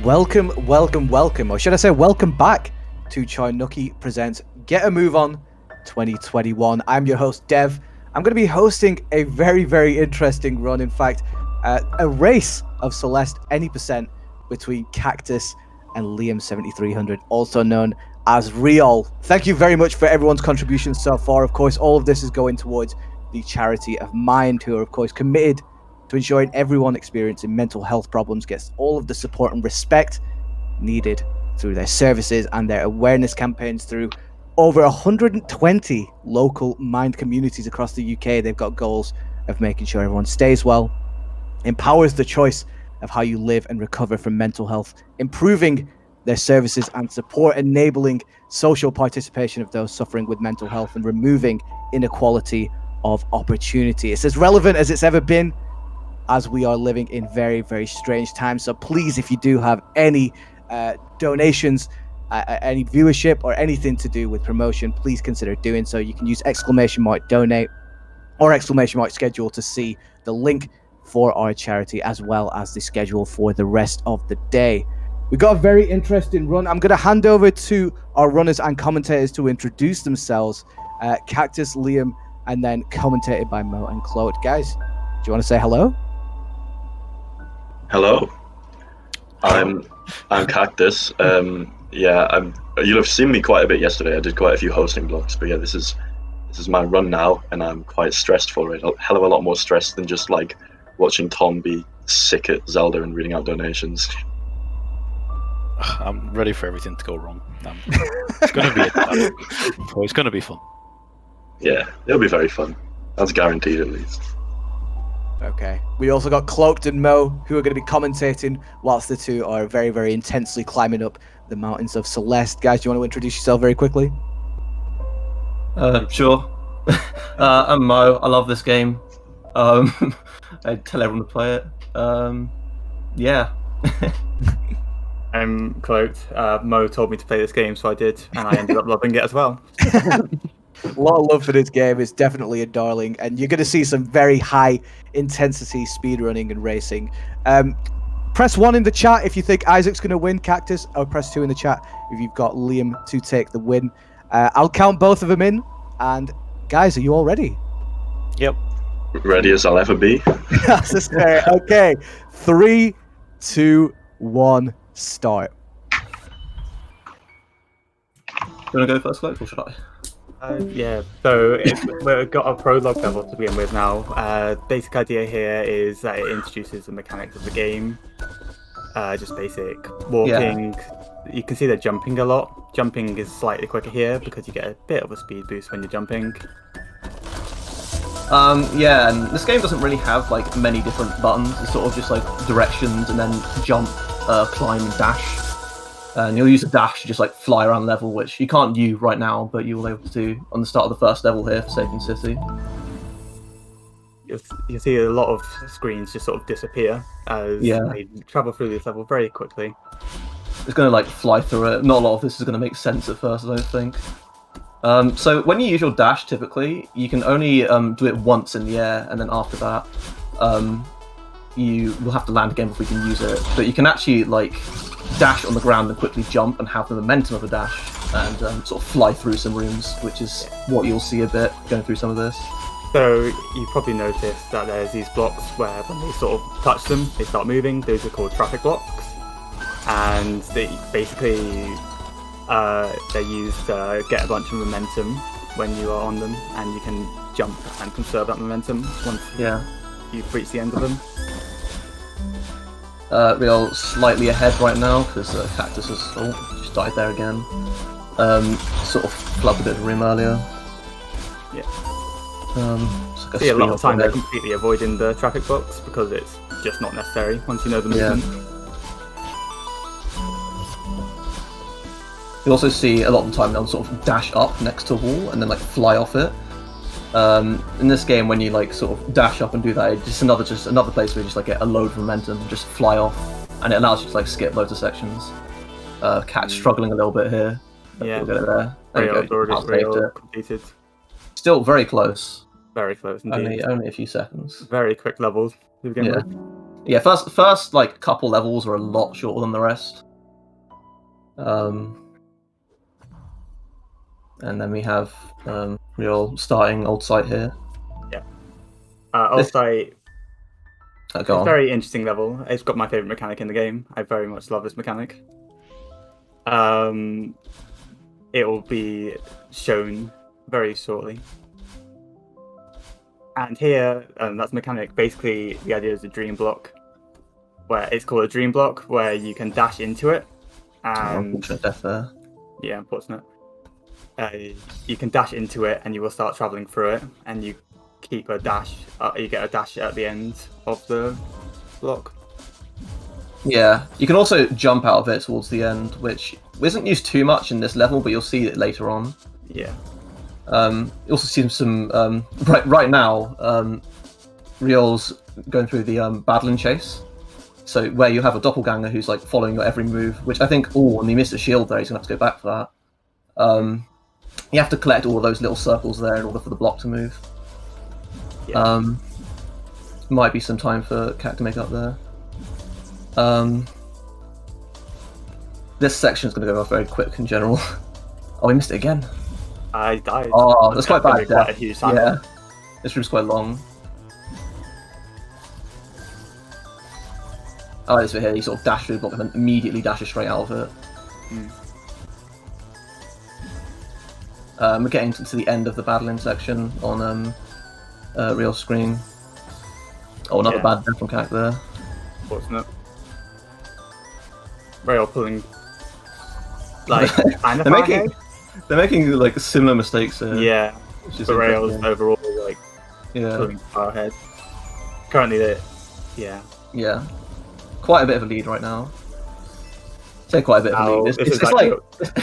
Welcome, or should I say welcome back to Charnucky Presents Get a Move On 2021. I'm your host, Dev. I'm going to be hosting a very, very interesting run. In fact, a race of Celeste any percent between Cactus and Liam 7300, also known as REOL. Thank you very much for everyone's contributions so far. Of course, all of this is going towards the charity of Mind, who are, of course, committed to ensuring everyone experiencing mental health problems gets all of the support and respect needed through their services and their awareness campaigns through over 120 local Mind communities across the UK. They've got goals of making sure everyone stays well, empowers the choice of how you live and recover from mental health, improving their services and support, enabling social participation of those suffering with mental health, and removing inequality of opportunity. It's as relevant as it's ever been, as we are living in very, very strange times. So please, if you do have any donations, any viewership, or anything to do with promotion, please consider doing so. You can use !donate or !schedule to see the link for our charity, as well as the schedule for the rest of the day. We've got a very interesting run. I'm going to hand over to our runners and commentators to introduce themselves. Cactus, Liam, and then commentated by Mo and Claude. Guys, do you want to say hello? Hello, I'm Cactus. You'll have seen me quite a bit yesterday. I did quite a few hosting blocks, but yeah, this is my run now, and I'm quite stressed for it. A hell of a lot more stressed than just like watching Tom be sick at Zelda and reading out donations. I'm ready for everything to go wrong. It's going to be fun. Yeah, it'll be very fun. That's guaranteed, at least. Okay. We also got Cloaked and Mo, who are going to be commentating whilst the two are very, very intensely climbing up the mountains of Celeste. Guys, do you want to introduce yourself very quickly? Sure. I'm Mo. I love this game. I tell everyone to play it. Yeah. I'm Cloaked. Mo told me to play this game, so I did, and I ended up loving it as well. A lot of love for this game. It's definitely a darling, and you're going to see some very high intensity speedrunning and racing. Press 1 in the chat if you think Isaac's going to win, Cactus, or press 2 in the chat if you've got Liam to take the win. I'll count both of them in, and guys, are you all ready? Yep. Ready as I'll ever be. That's fair. Okay, 3, 2, 1, start. Do you want to go first, Cloak, or should I? So we've got a prologue level to begin with now. Basic idea here is that it introduces the mechanics of the game. Just basic walking. Yeah. You can see they're jumping a lot. Jumping is slightly quicker here because you get a bit of a speed boost when you're jumping. And this game doesn't really have like many different buttons. It's sort of just like directions and then jump, climb, and dash. And you'll use a dash to just like fly around level, which you can't do right now, but you will be able to do on the start of the first level here for Safe City. You see a lot of screens just sort of disappear as they travel through this level very quickly. It's going to like fly through it. Not a lot of this is going to make sense at first, I don't think. So when you use your dash, typically, you can only do it once in the air, and then after that, you will have to land again before you can use it. But you can actually like dash on the ground and quickly jump and have the momentum of a dash and sort of fly through some rooms, which is what you'll see a bit going through some of this. So you probably noticed that there's these blocks where when they sort of touch them, they start moving. Those are called traffic blocks, and they basically they're used to get a bunch of momentum when you are on them, and you can jump and conserve that momentum once you've reached the end of them. REOL slightly ahead right now because Cactus has just died there again. Sort of flubbed a bit of room earlier. Yeah. So See, a lot of the time they're completely avoiding the traffic blocks because it's just not necessary once you know the movement. You also see a lot of the time they'll sort of dash up next to a wall and then like fly off it. In this game, when you like sort of dash up and do that, it's just another place where you just like get a load of momentum and just fly off, and it allows you to like skip loads of sections. Cat's struggling a little bit here. Yeah, we'll get it there. REOL completed. Still very close. Very close indeed. Only a few seconds. Very quick levels to begin with. Yeah, first like couple levels are a lot shorter than the rest. And then we have REOL starting old site here. Old site. Go It's a on. very interesting level. It's got my favorite mechanic in the game. I very much love this mechanic. It will be shown very shortly. And here, that's mechanic. Basically, the idea is a dream block, where it's called a dream block, where you can dash into it. And Unfortunate death there. yeah, unfortunate. You can dash into it, and you will start traveling through it, and you keep a dash. You get a dash at the end of the block. Yeah, you can also jump out of it towards the end, which isn't used too much in this level, but you'll see it later on. Yeah. You also see some right now. REOL's going through the battling chase, so where you have a doppelganger who's like following your every move. Which I think, when he missed a shield there, he's gonna have to go back for that. You have to collect all of those little circles there in order for the block to move. Yeah. Might be some time for Cat to make up there. This section is going to go off very quick in general. Oh, we missed it again. I died. Oh, that's quite bad. Quite a huge time. Yeah, this room's quite long. I like this bit here. You sort of dash through the block and then immediately dashes straight out of it. We're getting to the end of the battling section on real screen. Oh, another bad death from Cac there. Fortunate. REOL pulling like kind of they're making like similar mistakes here. Yeah. Which is But REOL's interesting. overall like pulling far ahead. Currently Yeah. Quite a bit of a lead right now. Say quite a bit of a lead.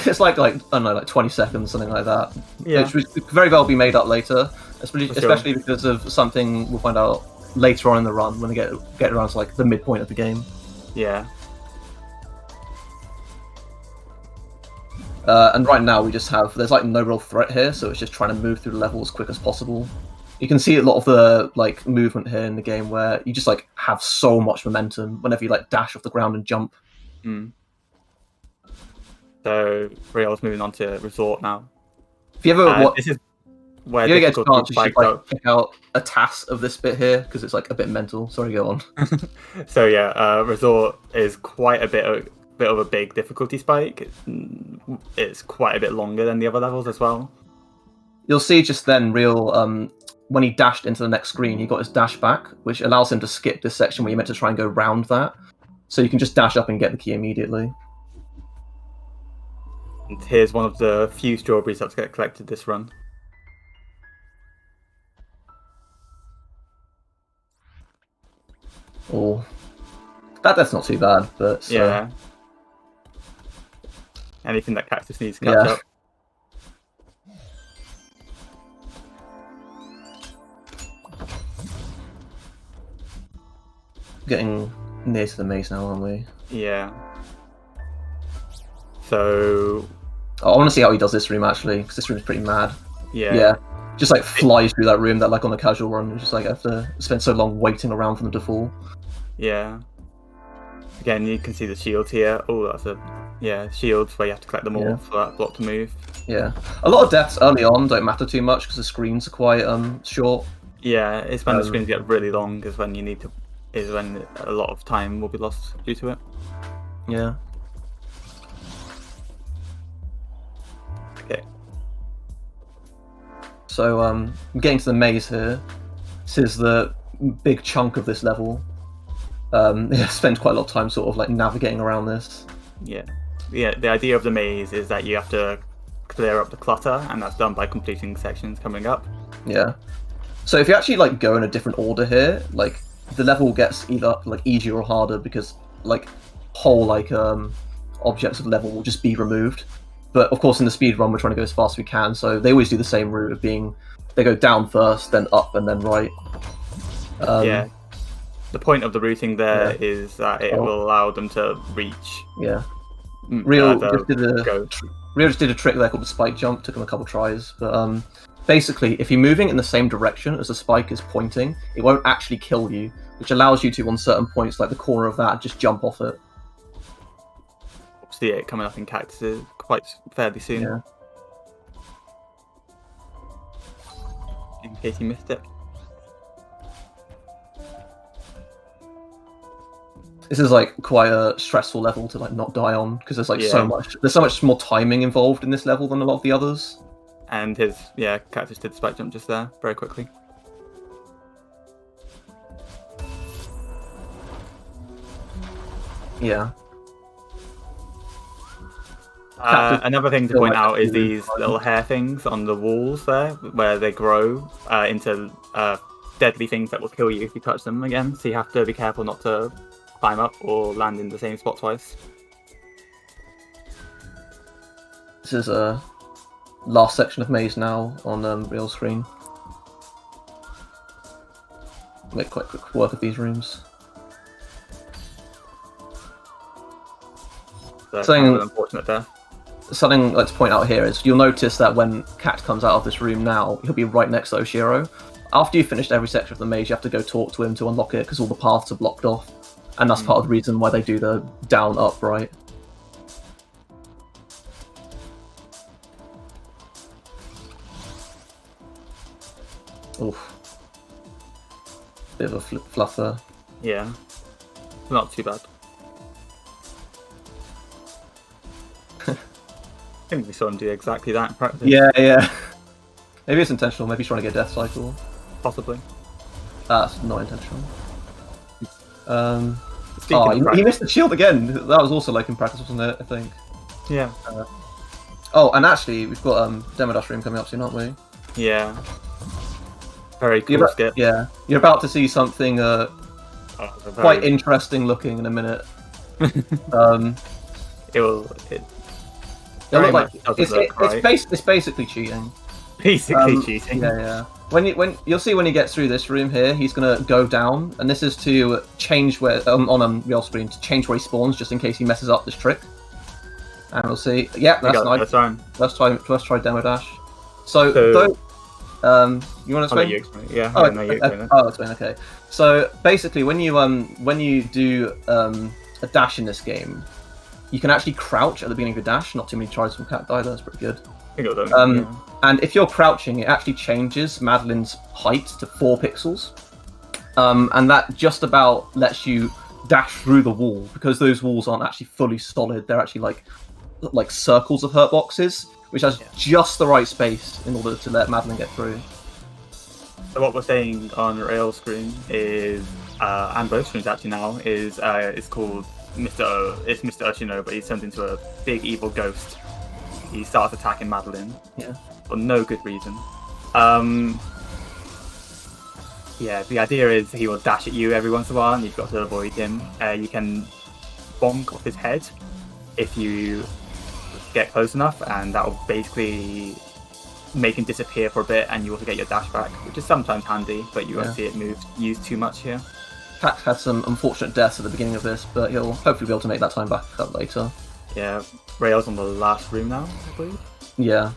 It's like I don't know, like 20 seconds, something like that. Yeah. Which could very well be made up later, especially because of something we'll find out later on in the run when we get around to like the midpoint of the game. Yeah. And right now we just have there's like no real threat here, so it's just trying to move through the level as quick as possible. You can see a lot of the like movement here in the game where you just like have so much momentum whenever you like dash off the ground and jump. So REOL's moving on to Resort now. If you ever this is where you get a chance, you should spikes like up. check out a task of this bit here because it's like a bit mental. Sorry, go on. So yeah, Resort is quite a bit of a big difficulty spike. It's quite a bit longer than the other levels as well. You'll see just then REOL when he dashed into the next screen, he got his dash back, which allows him to skip this section where you're meant to try and go round that. So you can just dash up and get the key immediately. And here's one of the few strawberries that's get collected this run. Oh, that's not too bad, but Yeah. Anything that Cactus needs to catch up. Getting near to the maze now, aren't we? Yeah. So I want to see how he does this room actually, because this room is pretty mad. yeah. Just like flies through that room that like on a casual run, you just like have to spend so long waiting around for them to fall. Yeah. Again, you can see the shield here. Oh, that's shields where you have to collect them all for that block to move. Yeah, a lot of deaths early on don't matter too much because the screens are quite short. Yeah, it's when the screens get really long is when when a lot of time will be lost due to it. Yeah. Okay. So I'm getting to the maze here. This is the big chunk of this level. I spent quite a lot of time sort of like navigating around this. Yeah. The idea of the maze is that you have to clear up the clutter, and that's done by completing sections coming up. Yeah. So if you actually like go in a different order here, like the level gets either like easier or harder because like whole like objects of the level will just be removed. But of course in the speed run we're trying to go as fast as we can, so they always do the same route of being they go down first, then up, and then right. Yeah. The point of the routing there is that it will allow them to reach. Yeah. REOL just did go. REOL just did a trick there called the spike jump. Took him a couple tries, but basically, if you're moving in the same direction as the spike is pointing, it won't actually kill you, which allows you to, on certain points, like the corner of that, just jump off it. See it coming up in Cactus quite fairly soon. Yeah. In case you missed it. This is like quite a stressful level to like not die on, because there's like so much more timing involved in this level than a lot of the others. And Cactus did the spike jump just there, very quickly. Yeah. Another thing to point out is these little hair things on the walls there, where they grow into deadly things that will kill you if you touch them again. So you have to be careful not to climb up or land in the same spot twice. This is a last section of maze now on real screen. Make quite quick work of these rooms. So Something- kind of unfortunate there. Something I'd like to point out here is you'll notice that when Cat comes out of this room now, he'll be right next to Oshiro. After you've finished every section of the maze, you have to go talk to him to unlock it because all the paths are blocked off. And that's part of the reason why they do the down, up, right. Oof. Bit of a fluff there. Yeah, not too bad. I think we saw him do exactly that in practice. Yeah. Maybe it's intentional, maybe he's trying to get Death Cycle. Possibly. That's not intentional. Speaking of He practice, missed the shield again. That was also like in practice, wasn't it? I think. yeah. And actually, we've got Demo Dash Room coming up soon, aren't we? Yeah. Very cool You're skip. Yeah, you're about to see something quite interesting looking in a minute. It'll It'll look very like much doesn't look right. it's basically cheating. Basically cheating. Yeah. When you'll see when he gets through this room here, he's gonna go down, and this is to change where on real screen to change where he spawns, just in case he messes up this trick. And we'll see. Yeah, We that's got nice. first time. Let's try Demo Dash. So you want to I'll explain? let you explain it. Yeah, Oh, no, you explain it. I'll explain. Okay. So basically, when you do a dash in this game, you can actually crouch at the beginning of your dash. Not too many tries from Cat either. That's pretty good. I think it'll do, yeah. And if you're crouching, it actually changes Madeline's height to 4 pixels, and that just about lets you dash through the wall, because those walls aren't actually fully solid. They're actually like circles of hurt boxes, which has just the right space in order to let Madeline get through. So what we're saying on REOL screen is, and both screens actually now, is it's called it's Mr. Ashino, but he's turned into a big evil ghost. He starts attacking Madeline. Yeah. For no good reason. Yeah, the idea is he will dash at you every once in a while, and you've got to avoid him. You can bonk off his head if you get close enough, and that will basically make him disappear for a bit, and you also get your dash back, which is sometimes handy, but you won't see it used too much here. Cat had some unfortunate deaths at the beginning of this, but he'll hopefully be able to make that time back up later. Yeah, REOL's on the last room now, I believe. Yeah.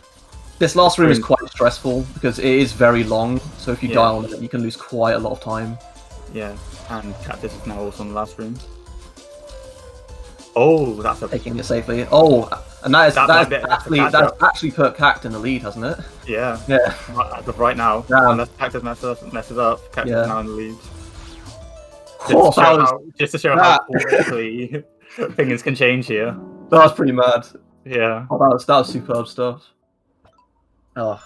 This last room is quite stressful because it is very long, so if you die on it, you can lose quite a lot of time. Yeah, and Cactus is now also in the last room. Oh, that's a... Taking it safely. Oh, and that's actually put Cact in the lead, hasn't it? Yeah. Yeah. As of right now. Yeah. Unless Cactus messes up, Cactus is now in the lead. Oh, Just to show how quickly things can change here. That was pretty mad. Yeah. Oh, that was superb stuff. Oh.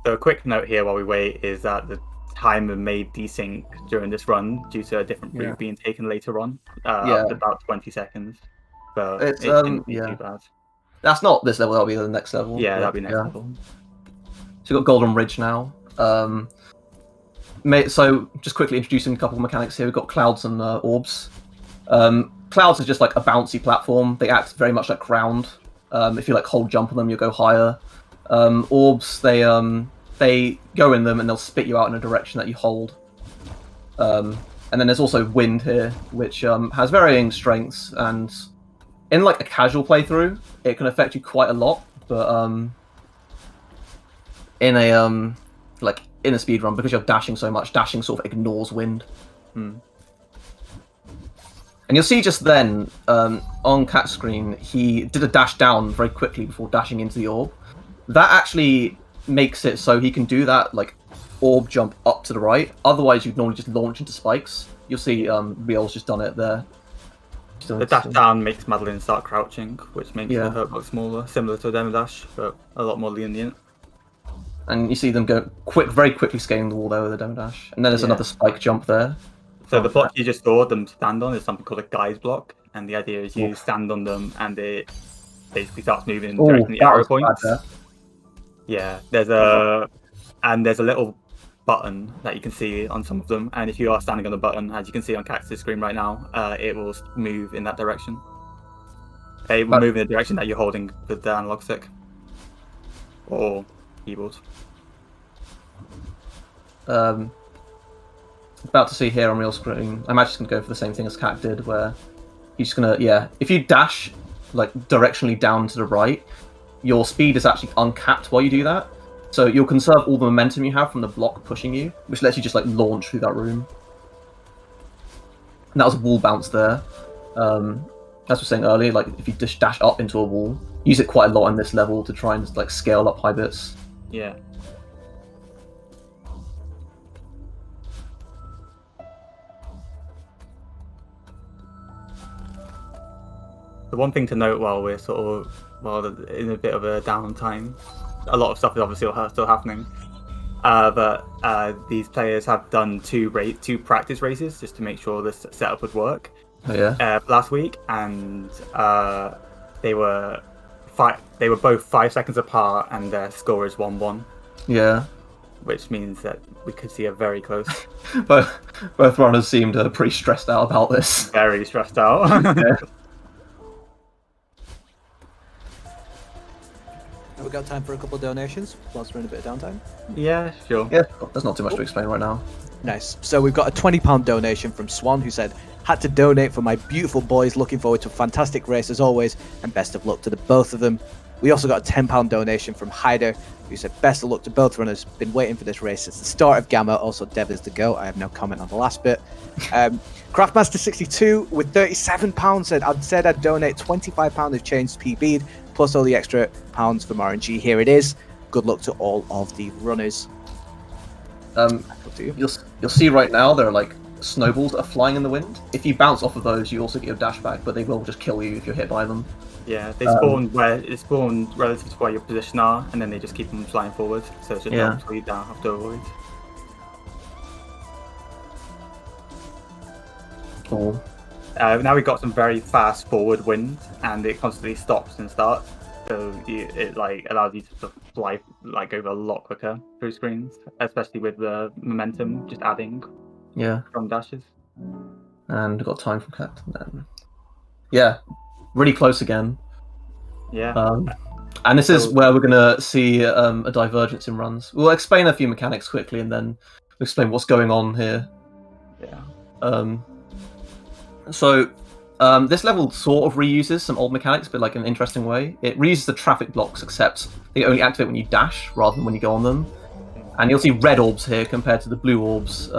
So a quick note here while we wait is that the timer may desync during this run due to a different route being taken later on. About 20 seconds. So it shouldn't be too bad. That's not this level, that'll be the next level. Yeah, that'll be next level. So you've got Golden Ridge now. So just quickly introducing a couple of mechanics here. We've got clouds and orbs. Clouds is just like a bouncy platform. They act very much like ground. If you like hold jump on them, you'll go higher. Orbs, they go in them and they'll spit you out in a direction that you hold. And then there's also wind here, which has varying strengths, and in like a casual playthrough, it can affect you quite a lot. But in a like in a speed run, because you're dashing so much, dashing sort of ignores wind. And you'll see just then on Cat's screen, he did a dash down very quickly before dashing into the orb. That actually makes it so he can do that like orb jump up to the right. Otherwise, you'd normally just launch into spikes. You'll see REOL's just done it there. The dash down makes Madeline start crouching, which makes the hurt box smaller, similar to a demo dash, but a lot more lenient. And you see them go very quickly scaling the wall there with a demo dash. And then there's another spike jump there. So the block you just saw them stand on is something called a guise block, and the idea is you stand on them and it basically starts moving in the direction of the arrow points. Yeah, there's a little button that you can see on some of them, and if you are standing on the button, as you can see on Cactus' screen right now, it will move in that direction. It will move in the direction that you're holding with the analog stick or keyboard. About to see here on real screen, I'm actually going to go for the same thing as Cac did, where he's just going to, if you dash like directionally down to the right, your speed is actually uncapped while you do that. So you'll conserve all the momentum you have from the block pushing you, which lets you just like launch through that room. And that was a wall bounce there. As we were saying earlier, like if you just dash up into a wall, use it quite a lot on this level to try and like scale up high bits. Yeah. The one thing to note while we're in a bit of a downtime, a lot of stuff is obviously still happening, but these players have done two practice races just to make sure this setup would work. Last week, and they were both 5 seconds apart, and their score is 1-1. Yeah. Which means that we could see a very close. Both runners seemed pretty stressed out about this. Very stressed out. Yeah. Have we got time for a couple of donations whilst we're in a bit of downtime? Yeah, sure. Yeah, there's not too much to explain right now. Nice. So we've got a £20 donation from Swan, who said, had to donate for my beautiful boys, looking forward to a fantastic race as always, and best of luck to the both of them. We also got a £10 donation from Hyder, who said, best of luck to both runners, been waiting for this race since the start of Gamma, also Dev is the GOAT, I have no comment on the last bit. Craftmaster62 with £37 said I'd donate £25 if changed PB'd, plus all the extra pounds from RNG. Here it is. Good luck to all of the runners. You'll see right now there are like snowballs that are flying in the wind. If you bounce off of those, you also get your dash back, but they will just kill you if you're hit by them. Yeah, they spawn relative to where your position are, and then they just keep them flying forward. So it's just not you down have to avoid. Cool. Now we've got some very fast forward wind, and it constantly stops and starts. So it like allows you to fly like over a lot quicker through screens, especially with the momentum just adding. Yeah. From dashes. And we've got time for Cat then. Yeah, really close again. Yeah. And this is where we're gonna see a divergence in runs. We'll explain a few mechanics quickly, and then we'll explain what's going on here. Yeah. So this level sort of reuses some old mechanics, but like in an interesting way. It reuses the traffic blocks, except they only activate when you dash rather than when you go on them. And you'll see red orbs here compared to the blue orbs,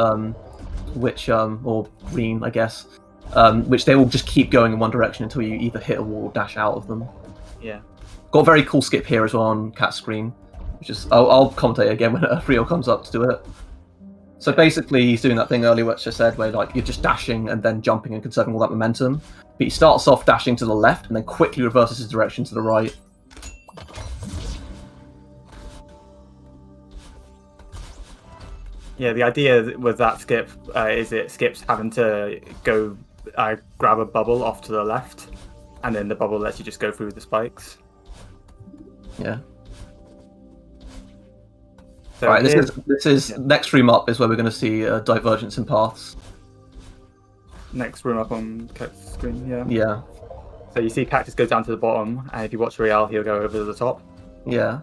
which or green, I guess, which they will just keep going in one direction until you either hit a wall or dash out of them. Yeah. Got a very cool skip here as well on Cat's screen, which is I'll commentate again when REOL comes up to do it. So basically, he's doing that thing earlier, which I said, where like you're just dashing and then jumping and conserving all that momentum. But he starts off dashing to the left and then quickly reverses his direction to the right. Yeah, the idea with that skip is it skips having to go grab a bubble off to the left, and then the bubble lets you just go through the spikes. Yeah. So right, this is next room up is where we're going to see a divergence in paths. Next room up on Cactus' screen, yeah. Yeah. So you see Cactus goes down to the bottom, and if you watch REOL, he'll go over to the top. Yeah.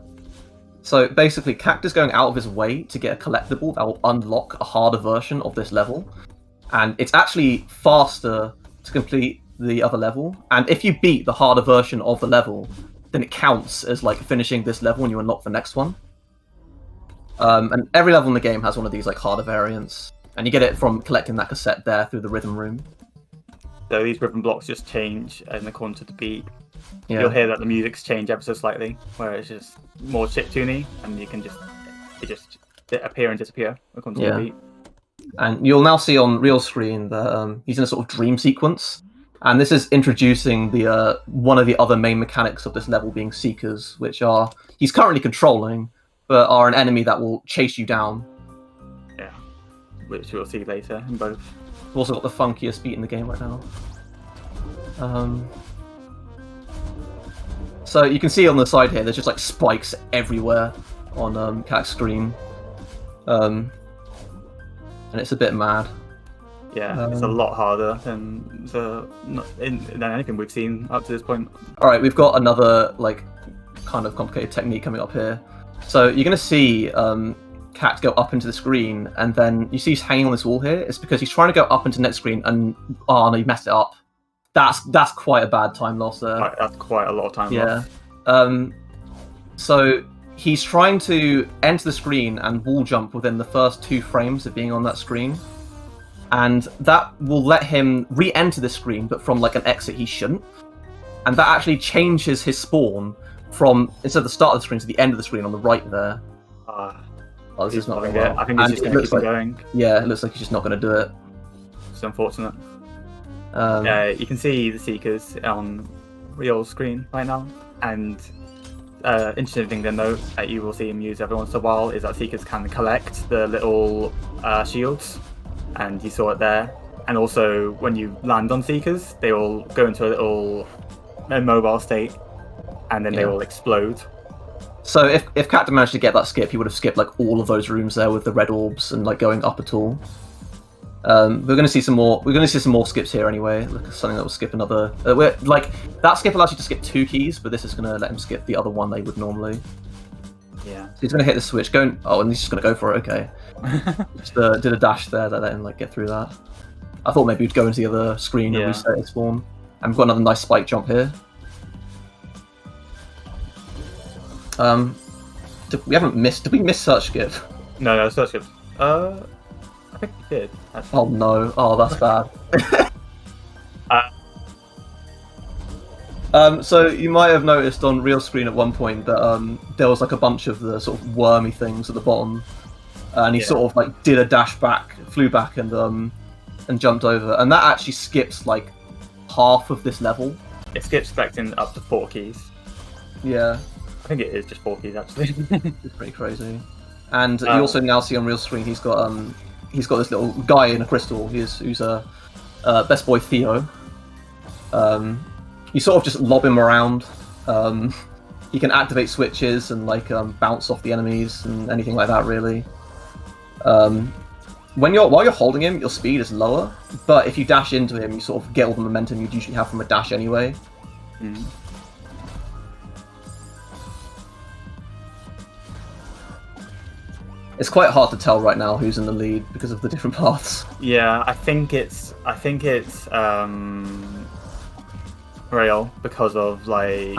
So basically, Cactus going out of his way to get a collectible that will unlock a harder version of this level. And it's actually faster to complete the other level. And if you beat the harder version of the level, then it counts as like finishing this level when you unlock the next one. And every level in the game has one of these like harder variants, and you get it from collecting that cassette there through the rhythm room. So these rhythm blocks just change in accordance with the beat. Yeah. You'll hear that the music's change ever so slightly, where it's just more chiptune-y, and you can just appear and disappear according to the beat. And you'll now see on real screen that he's in a sort of dream sequence, and this is introducing the one of the other main mechanics of this level being Seekers, which are he's currently controlling, but are an enemy that will chase you down. Yeah, which we'll see later in both. We've also got the funkiest beat in the game right now. So you can see on the side here, there's just like spikes everywhere on Cactus screen, and it's a bit mad. Yeah, it's a lot harder than than anything we've seen up to this point. All right, we've got another like kind of complicated technique coming up here. So you're going to see Cat go up into the screen, and then you see he's hanging on this wall here. It's because he's trying to go up into the next screen, and oh no, you messed it up. That's quite a bad time loss there. That's quite a lot of time loss. So he's trying to enter the screen and wall jump within the first 2 frames of being on that screen, and that will let him re-enter the screen, but from like an exit he shouldn't, and that actually changes his spawn from instead of the start of the screen to the end of the screen on the right there. This is not going well. I think he's just going to keep going. Yeah, it looks like he's just not going to do it. It's unfortunate. You can see the Seekers on real screen right now, and interesting thing to note that you will see him use every once in a while is that Seekers can collect the little shields, and you saw it there. And also, when you land on Seekers, they will go into a little immobile state, and then they will explode. So if Cactus managed to get that skip, he would have skipped like all of those rooms there with the red orbs and like going up at all. We're going to see some more. We're going to see some more skips here anyway. Like something that will skip another. Like that skip allows you to skip 2 keys, but this is going to let him skip the other one they would normally. Yeah. So he's going to hit the switch. And he's just going to go for it. Okay. Just did a dash there that let him like get through that. I thought maybe he'd go into the other screen and reset his spawn. And we've got another nice spike jump here. We haven't missed. Did we miss search skip? No, search skip. I think we did. Actually. Oh no! Oh, that's bad. So you might have noticed on real screen at one point that there was like a bunch of the sort of wormy things at the bottom, and he sort of like did a dash back, flew back, and jumped over, and that actually skips like half of this level. It skips collecting up to 4 keys. Yeah. I think it is just 4 keys actually. It's pretty crazy. And you also now see on real screen he's got this little guy in a crystal. Who's a best boy Theo. You sort of just lob him around. He can activate switches and like bounce off the enemies and anything like that really. While you're holding him, your speed is lower, but if you dash into him, you sort of get all the momentum you'd usually have from a dash anyway. Mm. It's quite hard to tell right now who's in the lead because of the different paths. Yeah, I think it's REOL because of like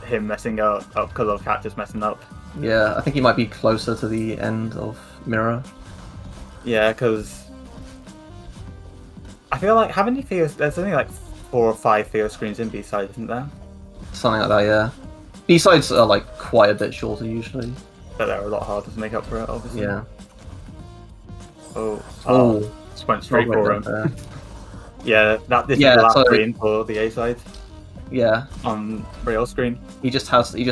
him messing up because of Cactus messing up. Yeah, I think he might be closer to the end of Mirror. Yeah, because I feel like how many Theos? There's only like 4 or 5 Theo screens in B-side, isn't there? Something like that, yeah. B-sides are like quite a bit shorter usually. But they're a lot harder to make up for it, obviously. Yeah. Just went straight for him. Yeah, this is the last screen for the A side. Yeah. On REOL screen. He just has the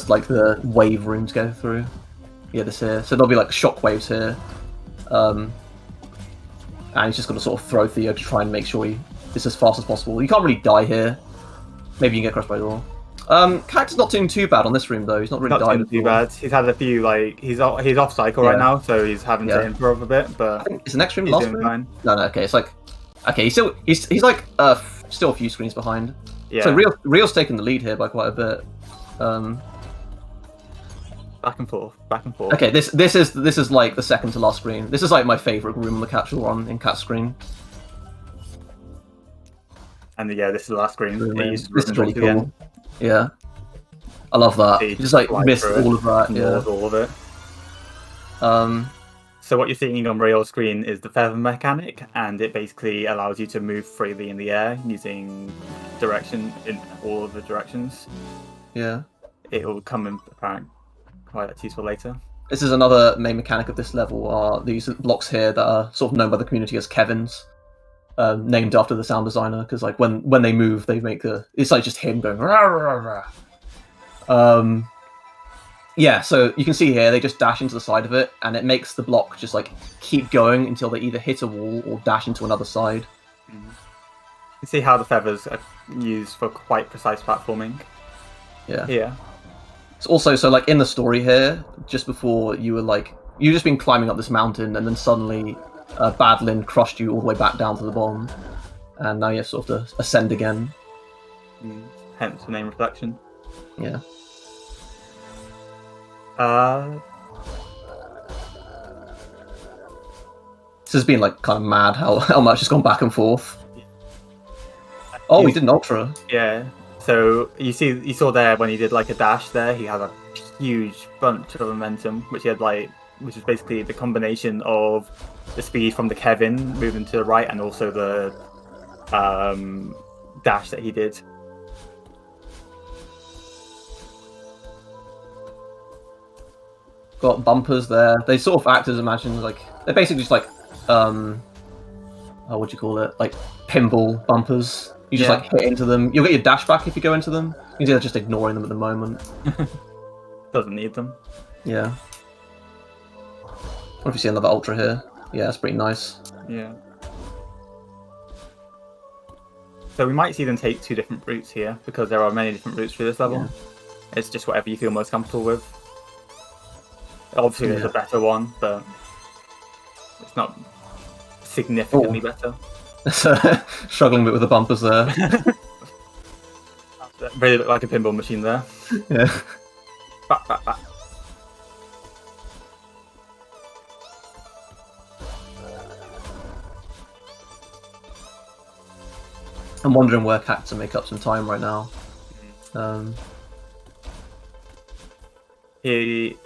like the wave rooms go through. Yeah, this here. So there'll be like shock waves here. And he's just gonna sort of throw Theo to try and make sure is as fast as possible. You can't really die here. Maybe you can get crushed by the wall. Cactus not doing too bad on this room though. He's not really died too bad. He's had a few like he's off cycle right now, so he's having to improve a bit. But I think it's the next room, last room. Fine. No, okay. It's like he's like still a few screens behind. Yeah. So REOL's taking the lead here by quite a bit. Back and forth. Okay, this is like the second to last screen. This is like my favourite room on the Cactus run in Cat screen. And this is the last screen. This is really cool. Yeah. I love that. So You just like fly missed through it, all of that. ignored Yeah. all of it. So what you're seeing on REOL screen is the feather mechanic, and it basically allows you to move freely in the air using direction in all of the directions. Yeah. It will come in apparent quite useful later. This is another main mechanic of this level, are these blocks here that are sort of known by the community as Kevin's, named after the sound designer, because like when they move, they make it's like just him going rah, rah, rah. Yeah, so you can see here, they just dash into the side of it, and it makes the block just like keep going until they either hit a wall or dash into another side. You can see how the feathers are used for quite precise platforming. Yeah. Here. It's also, so like in the story here, just before you just been climbing up this mountain, and then suddenly Badlin crushed you all the way back down to the bottom, and now you have sort of to ascend again. Hence the name Reflection. Yeah. This has been like kind of mad how much has gone back and forth. Oh, he did an ultra. Yeah. So you saw there when he did like a dash there, he had a huge bunch of momentum, which is basically the combination of the speed from the Kevin moving to the right and also the dash that he did. Got bumpers there. They sort of act as, imagine, like they're basically just like what do you call it? Like pinball bumpers. You just like hit into them. You'll get your dash back if you go into them. You can see they're just ignoring them at the moment. Doesn't need them. Yeah. What if you see another ultra here? Yeah, that's pretty nice. Yeah. So we might see them take two different routes here, because there are many different routes through this level. Yeah. It's just whatever you feel most comfortable with. Obviously there's a better one, but it's not significantly better. Struggling a bit with the bumpers there. Really look like a pinball machine there. Yeah. Back, back, back. I'm wondering where Cactus to make up some time right now. He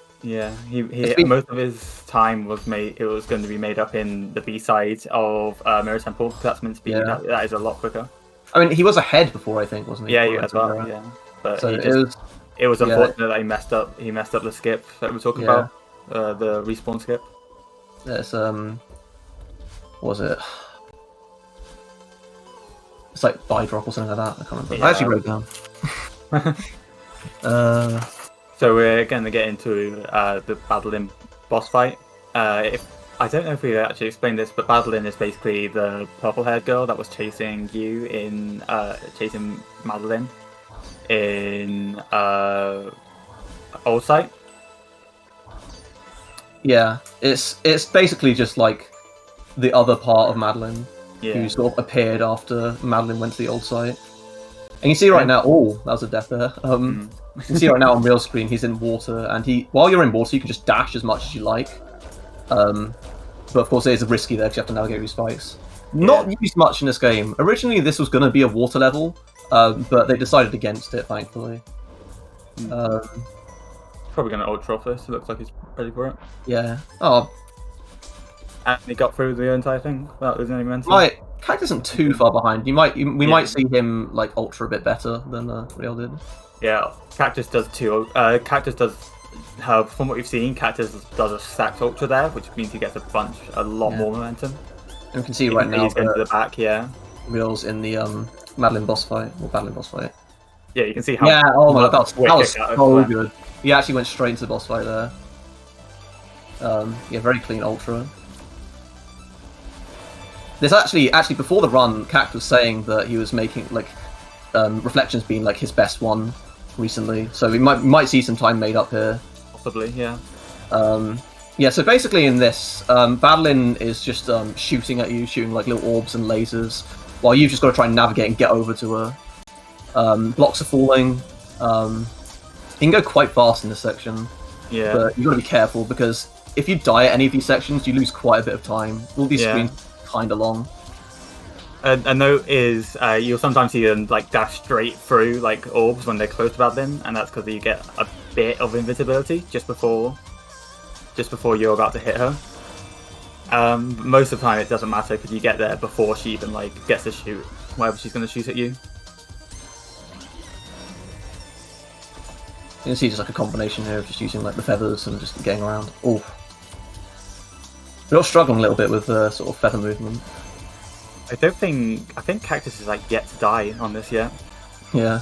most of his time was going to be made up in the B-side of Mirror Temple, because that's meant to be that is a lot quicker. I mean, he was ahead before, I think, wasn't he? Yeah, as well. Yeah, but so it was unfortunate that he messed up. He messed up the skip that we were talking about, the respawn skip. There's what was it? It's like buy drop or something like that. I can't remember. Yeah. I actually wrote it down. So we're going to get into the Badlin boss fight. I don't know if we actually explained this, but Badlin is basically the purple-haired girl that was chasing you in chasing Madeline in Old Site. Yeah, it's basically just like the other part of Madeline, who sort of appeared after Madeline went to the Old Site. And you see right now, oh, that was a death there. You can see right now on real screen, he's in water, and while you're in water, you can just dash as much as you like. But of course, it is risky there because you have to navigate these spikes. Not used much in this game. Originally, this was going to be a water level, but they decided against it, thankfully. Probably going to ultra off this. It looks like he's ready for it. Yeah. Oh. And he got through the entire thing without losing any momentum. Cactus isn't too far behind. We might see him like ultra a bit better than REOL did. Yeah, Cactus does too. Cactus does have, from what we've seen, Cactus does a stacked ultra there, which means he gets a lot more momentum. And we can see right now he's going to the back. REOL's in the Madeline boss fight or Badlin boss fight. Yeah, you can see how. Yeah. Oh my god, that was so good. good. He actually went straight into the boss fight there. Yeah, very clean ultra. There's actually before the run, Cactus was saying that he was making like Reflections being like his best one recently, so we might see some time made up here. Possibly, yeah. Yeah. So basically, in this, Badlin is just shooting at you, shooting like little orbs and lasers, while you've just got to try and navigate and get over to her. Blocks are falling. You can go quite fast in this section. Yeah. But you've got to be careful because if you die at any of these sections, you lose quite a bit of time. All these screens are kind of long. A note is you'll sometimes see them like dash straight through like orbs when they're close to Badlin, and that's because you get a bit of invisibility just before you're about to hit her. Most of the time it doesn't matter because you get there before she even like gets to shoot whatever she's going to shoot at you. You can see just like a combination here of just using like the feathers and just getting around. Oh, we're all struggling a little bit with the sort of feather movement. I think Cactus is like yet to die on this yet. Yeah.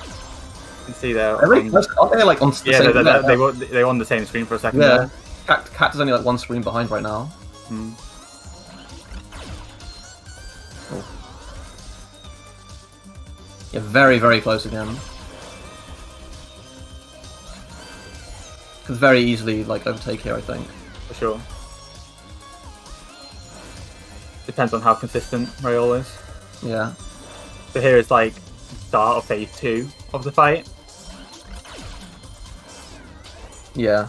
You can see there. Are they like on the Yeah, same? they were on the same screen for a second. Yeah. There. Cat is only like one screen behind right now. Hmm. Oh. Yeah, very, very close again. Could very easily like overtake here, I think. For sure. Depends on how consistent REOL is. Yeah. So here is like start of phase 2 of the fight Yeah.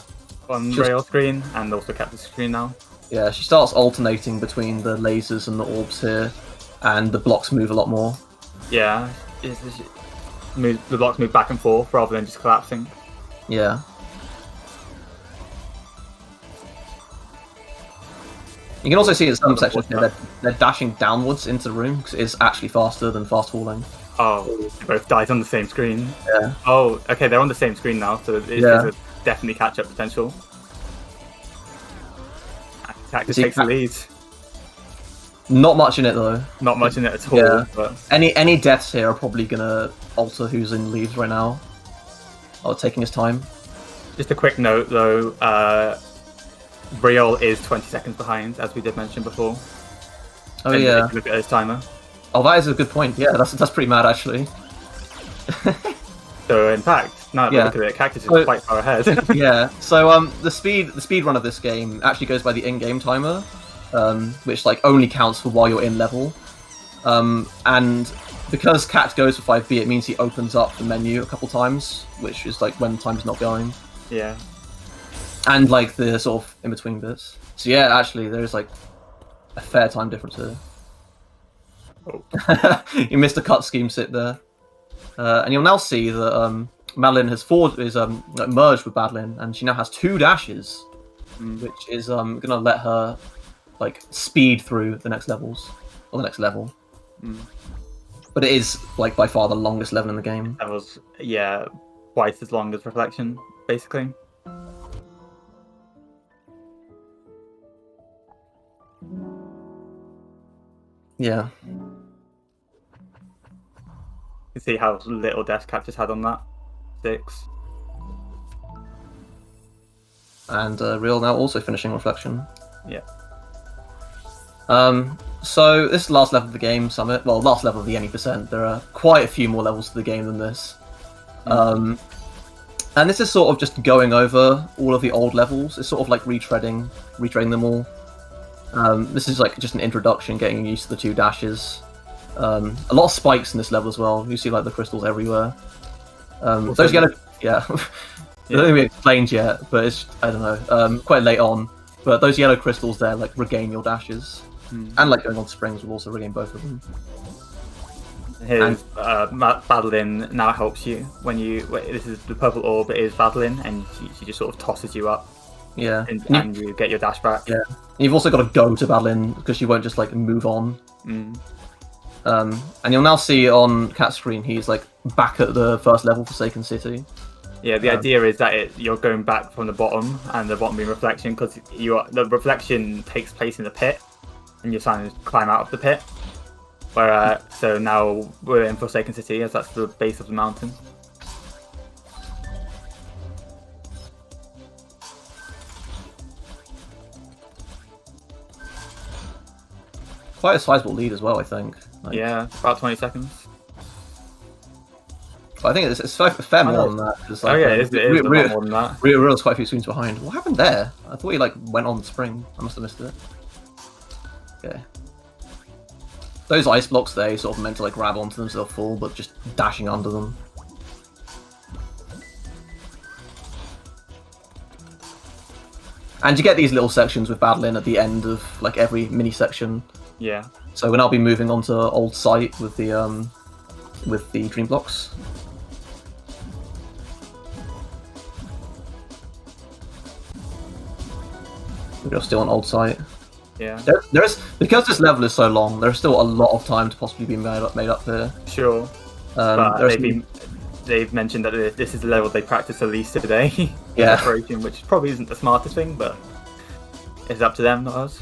on Just- REOL screen and also Cactus screen now. Yeah, she starts alternating between the lasers and the orbs here, and the blocks move a lot more. Yeah, the blocks move back and forth rather than just collapsing. Yeah. You can also see in some sections here they're dashing downwards into the room because it's actually faster than fast falling. Oh, they both died on the same screen. Yeah. Oh, okay, they're on the same screen now, so there's definitely catch-up potential. Cactus See, takes the lead. Not much in it though. Not much in it at all. Yeah. But Any deaths here are probably gonna alter who's in leads right now. Oh, taking his time. just a quick note though, REOL is 20 seconds behind, as we did mention before. Oh And yeah. if you look at his timer. Oh, that is a good point. Yeah, that's pretty mad actually. So in fact, now that Yeah. we look at it, Cactus is So- quite far ahead. Yeah. So the speed run of this game actually goes by the in-game timer, which like only counts for while you're in level. And because Cat goes for 5B, it means he opens up the menu a couple times, which is like when time's not going, Yeah. and like the sort of in between bits. So yeah, actually there's like a fair time difference here. Oh. You missed a cut scheme sit there, and you'll now see that Madeline has merged with Badlin, and she now has 2 dashes, which is gonna let her like speed through the next levels or the next level. But it is like by far the longest level in the game. That was, yeah, twice as long as Reflection, basically. Yeah. You can see how little death Cactus had on that. 6. And REOL now also finishing Reflection. Yeah. So this is the last level of the game, Summit. Well, last level of the any %. There are quite a few more levels to the game than this. And this is sort of just going over all of the old levels. It's sort of like retreading them all. This is like just an introduction, getting used to the 2 dashes. A lot of spikes in this level as well. You see like the crystals everywhere. Those yellow, yeah. They don't be explained yet, but it's, I don't know, quite late on. But those yellow crystals there like regain your dashes. And like going on springs will also regain both of them. His Badlin now helps you when you. This is the purple orb, it is Badlin, and she just sort of tosses you up. Yeah. And you get your dash back. Yeah. And you've also got to go to Badlin because she won't just like move on. And you'll now see on Cat's screen he's like back at the first level Forsaken City. Yeah, the idea is that you're going back from the bottom, and the bottom being Reflection, because the Reflection takes place in the pit, and you're trying to climb out of the pit. So now we're in Forsaken City, as that's the base of the mountain. Quite a sizable lead as well, I think. Like, Yeah, about 20 seconds. But I think it's fair more than that. Cause, like, It is a lot more than that. REOL's quite a few screens behind. What happened there? I thought he like went on spring. I must have missed it. Okay. Those ice blocks there, sort of meant to like grab onto them so they'll fall, but just dashing under them. And you get these little sections with battling at the end of like every mini section. Yeah. So we'll now be moving on to old site with the dream blocks. We're still on old site. Yeah. There's because this level is so long. There's still a lot of time to possibly be made up here. Sure. But they've mentioned that this is the level they practice the least today. Yeah. Preparation, which probably isn't the smartest thing, but it's up to them, not us.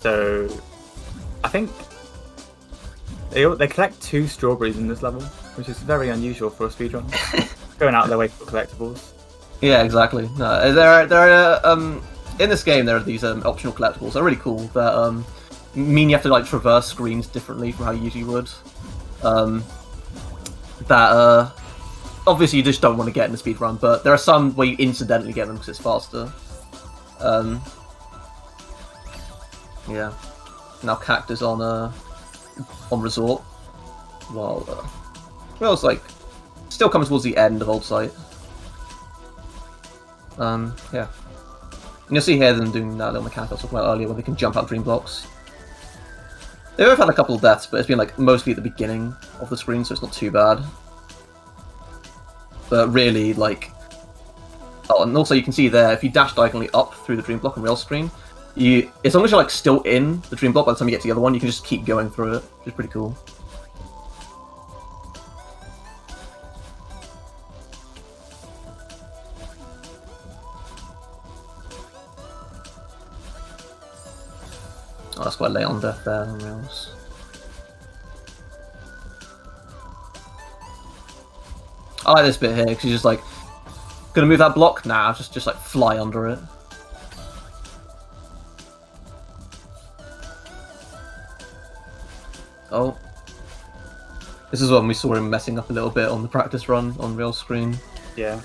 So, I think they collect 2 strawberries in this level, which is very unusual for a speedrun. Going out of their way for collectibles. Yeah, exactly. No, there are in this game there are these optional collectibles. They're really cool. That mean you have to like traverse screens differently from how you usually would. That obviously you just don't want to get in the speedrun, but there are some where you incidentally get them because it's faster. Yeah. Now Cactus on resort. Well, it's like still coming towards the end of old site. Yeah. And you'll see here them doing that little mechanic I was talking about earlier, where they can jump out dream blocks. They've had a couple of deaths, but it's been like mostly at the beginning of the screen, so it's not too bad. But really, like, oh, and also you can see there if you dash diagonally up through the dream block on real screen, as long as you're like still in the dream block by the time you get to the other one, you can just keep going through it, which is pretty cool. Oh, that's quite late on death there on rails. I like this bit here because you're just like gonna move that block now, just like fly under it. Oh, this is when we saw him messing up a little bit on the practice run on real screen. Yeah.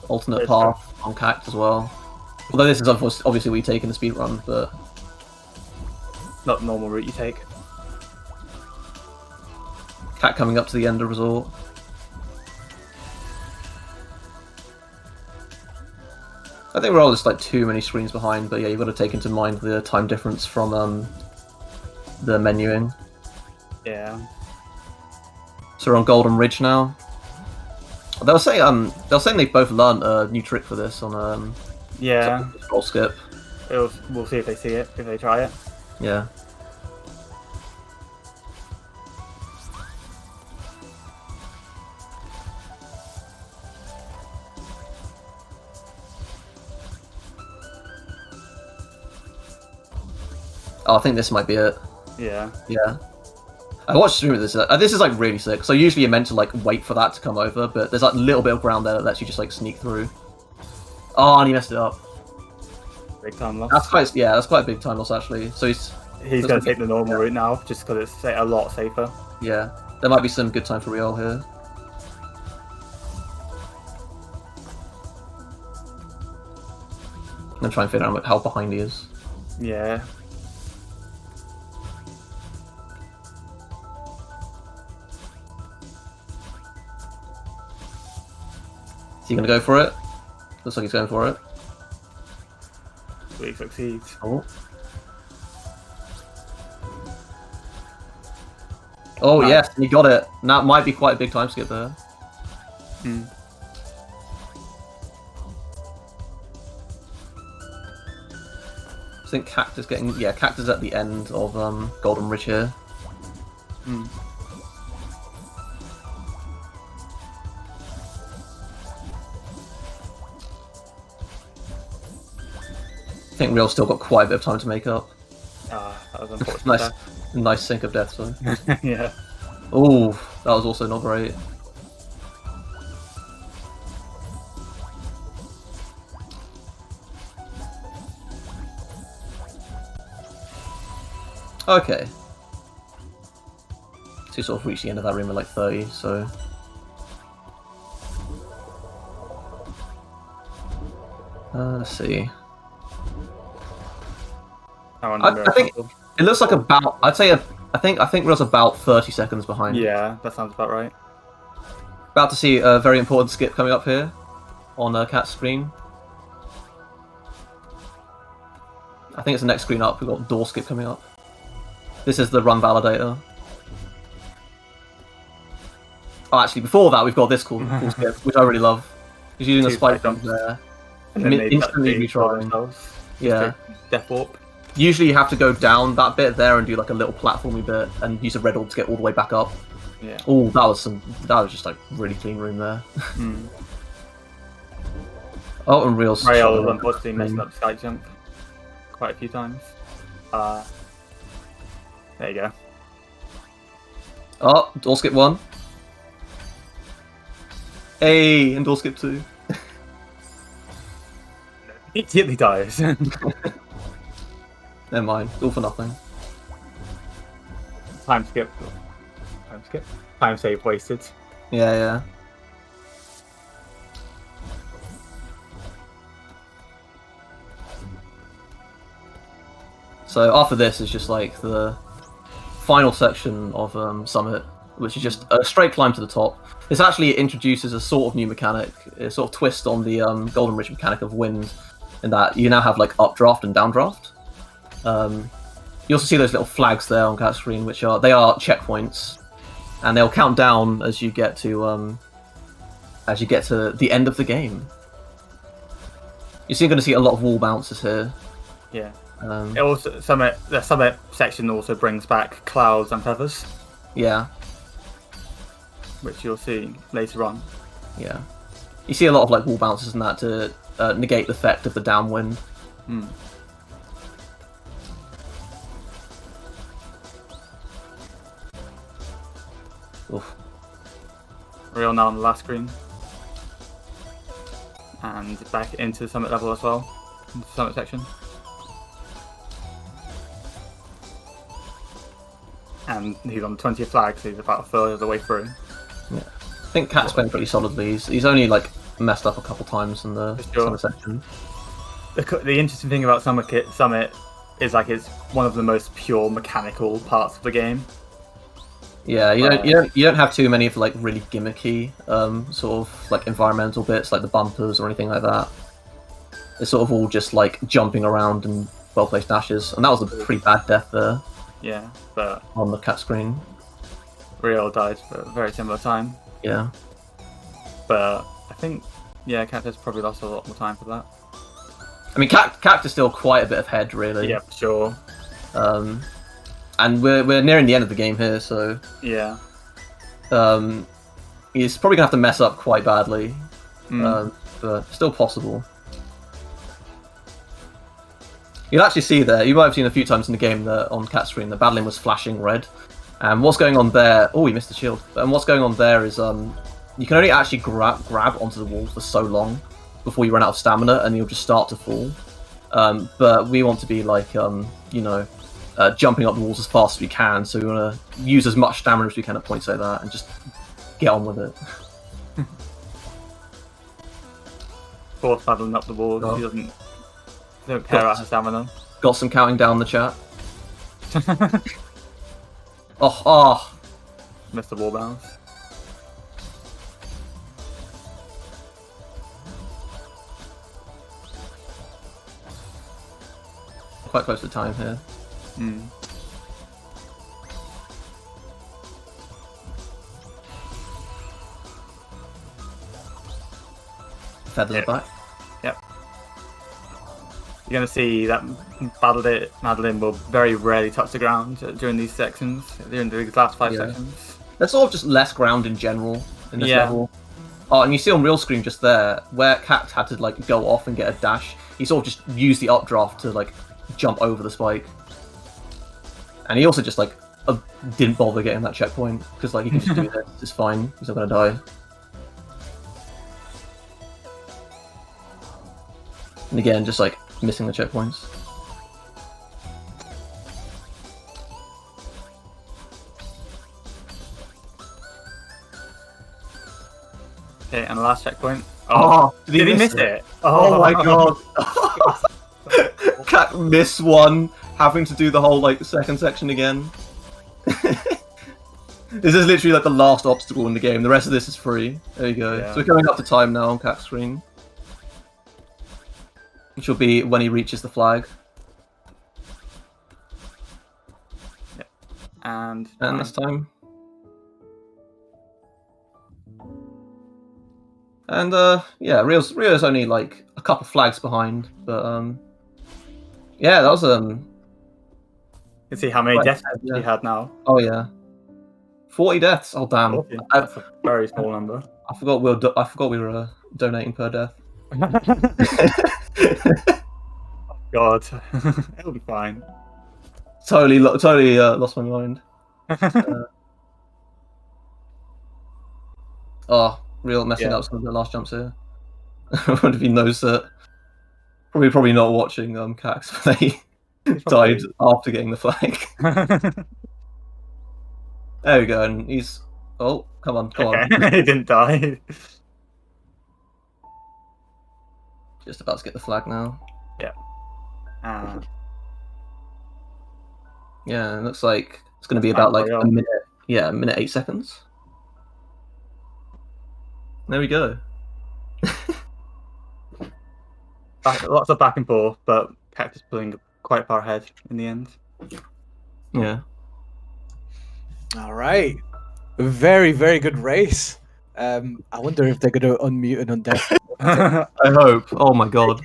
Alternate path on Cactus as well. Although this is obviously what you take in the speedrun, but Not the normal route you take. Cat coming up to the end of resort. I think we're all just like too many screens behind, but yeah, you've got to take into mind the time difference from the menuing. Yeah. So we're on Golden Ridge now. They'll saying they both learned a new trick for this on Yeah. roll skip. We'll see if they see it, if they try it. Yeah. Oh, I think this might be it. Yeah. Yeah. I watched a stream of this. This is like really sick. So usually you're meant to like wait for that to come over, but there's like a little bit of ground there that lets you just like sneak through. Oh, and he messed it up. Big time loss. That's quite a big time loss actually. So he's going to take the normal route now, just because it's a lot safer. yeah. There might be some good time for REOL here. I'm gonna try and figure out how behind he is. Yeah. Is he gonna go for it? Looks like he's going for it. He succeeds. Oh. Oh yes, he got it. That might be quite a big time skip there. Hmm. I think Cactus Cactus at the end of Golden Ridge here. Hmm. I think REOL still got quite a bit of time to make up. Ah, that was unfortunate. Nice sync of death zone. Yeah. Oh, that was also not great. Okay. So you sort of reached the end of that room at like 30, so... let's see. I I think It looks like about. I'd say. I think REOL's about 30 seconds behind. Yeah, that sounds about right. About to see a very important skip coming up here on Cat's screen. I think it's the next screen up. We've got door skip coming up. This is the run validator. Oh, actually, before that, we've got this cool skip, which I really love. He's using a spike jump there. And then they Instantly retrying. themselves. Yeah. Death warp. Usually you have to go down that bit there and do like a little platformy bit and use a red orb to get all the way back up. Yeah. Oh, that was just like really clean room there. Oh, and REOL's REOL was unfortunately messing up sky jump quite a few times. There you go. Oh, door skip 1. Hey, and door skip 2. Immediately dies. Never mind, all for nothing. Time skip. Time skip. Time save wasted. Yeah. So after this is just like the final section of Summit, which is just a straight climb to the top. This actually introduces a sort of new mechanic, a sort of twist on the Golden Ridge mechanic of wind, in that you now have like updraft and downdraft. You also see those little flags there on Cat's screen, which are checkpoints, and they'll count down as you get to the end of the game. You're still going to see a lot of wall bounces here. Yeah. It also the summit section also brings back clouds and feathers, Yeah, which you'll see later on. yeah. You see a lot of like wall bounces and that to negate the effect of the downwind. Oof. REOL now on the last screen. And back into the summit level as well, into the summit section. And he's on 20th flag, so he's about a third of the way through. Yeah. I think Cat's playing pretty solidly. He's only like messed up a couple times in the Summit section. The interesting thing about Summit is like it's one of the most pure mechanical parts of the game. Yeah, you don't have too many of like really gimmicky sort of like environmental bits like the bumpers or anything like that. It's sort of all just like jumping around and well-placed dashes, and that was a pretty bad death there. Yeah, but on the Cat screen, REOL died for a very similar time. Yeah, but I think Cactus probably lost a lot more time for that. I mean, Cactus still quite a bit ahead, really. Yeah, sure. And we're nearing the end of the game here, so yeah. He's probably gonna have to mess up quite badly, but still possible. You'll actually see there, you might have seen a few times in the game that on Cat screen, the battling was flashing red. And what's going on there, oh, he missed the shield. And what's going on there is you can only actually grab onto the wall for so long before you run out of stamina and you'll just start to fall. But we want to be like, jumping up the walls as fast as we can, so we want to use as much stamina as we can at points like that and just get on with it. Force paddling up the walls, he doesn't care about his stamina. Got some counting down in the chat. Oh. Missed the wall bounce. Quite close to time here. Feathers back. Yep. You're going to see that Madeline will very rarely touch the ground during these sections, during these last 5 sections. There's sort of just less ground in general in this level. Oh, and you see on real screen just there, where Cat had to like go off and get a dash, he sort of just used the updraft to like jump over the spike. And he also just like didn't bother getting that checkpoint, because like he can just do this, it's fine, he's not going to die. And again, just like missing the checkpoints. Okay, and the last checkpoint. Oh, did he miss it? Oh my god! Cat missed one. having to do the whole like second section again. This is literally like the last obstacle in the game. The rest of this is free. There you go. Yeah. So we're going up to time now on Cactus screen, which will be when he reaches the flag. And And this time. And yeah, Rio's only like a couple flags behind, but yeah, that was you can see how many Right, deaths yeah. he had now. oh yeah, 40 deaths. Oh damn, That's a very small number. I forgot we were donating per death. God, it'll be fine. Totally lost my mind. Oh, real messing Yeah. up some of the last jumps here. I wonder if he knows that. Probably not watching Cax, but they died after getting the flag. There we go, and he's. Oh, come on. Okay, he didn't die. Just about to get the flag now. Uh, Yeah, it looks like it's going to be about like a minute. Yeah, a minute 8 seconds. There we go. lots of back and forth, but Cactus pulling quite far ahead in the end. Yeah. All right. Very, very good race. I wonder if they're going to unmute and undeaf. I hope. Oh my god.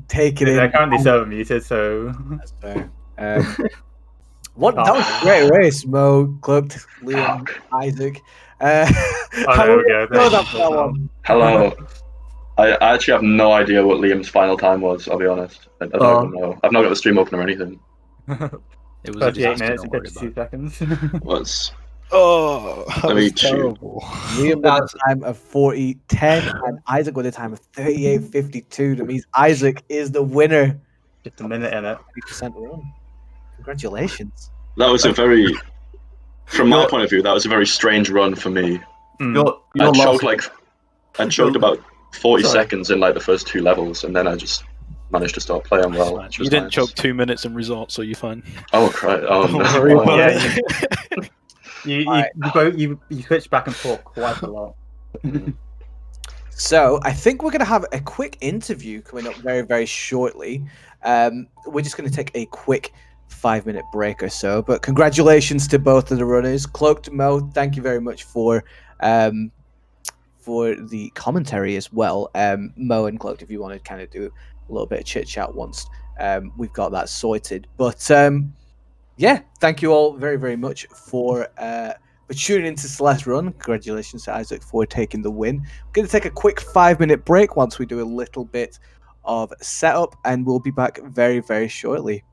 Take it They're in. currently server muted, so That's fair. That was a great race, Mo, Cloaked, Liam, Isaac. oh, How there we we go. know that one? Hello. I actually have no idea what Liam's final time was, I'll be honest. I don't even know. I've not got the stream open or anything. It was a 38 disaster, minutes and don't worry 52 about it. seconds. Was Oh, that Let me was check. terrible. Liam with a time of 40:10 and Isaac with a time of 38:52. That means Isaac is the winner. Just a minute in it. 30% run. Congratulations. that was a very, from my point of view, that was a very strange run for me. Your I last choked about 40 Sorry. seconds in like the first 2 levels, and then I just managed to start playing well. Fine. which You was didn't nice. choke 2 minutes in results, so you're fine. Oh, crap. Oh, Don't worry no. about Yeah, it. You switch back and forth quite a lot. So I think we're going to have a quick interview coming up very, very shortly. We're just going to take a quick 5-minute break or so. But congratulations to both of the runners. Cloaked, Mo, thank you very much for the commentary as well. Mo and Cloaked, if you want to kind of do a little bit of chit chat once we've got that sorted. But yeah, thank you all very, very much for tuning into Celeste Run. Congratulations to Isaac for taking the win. We're going to take a quick 5-minute break once we do a little bit of setup, and we'll be back very, very shortly.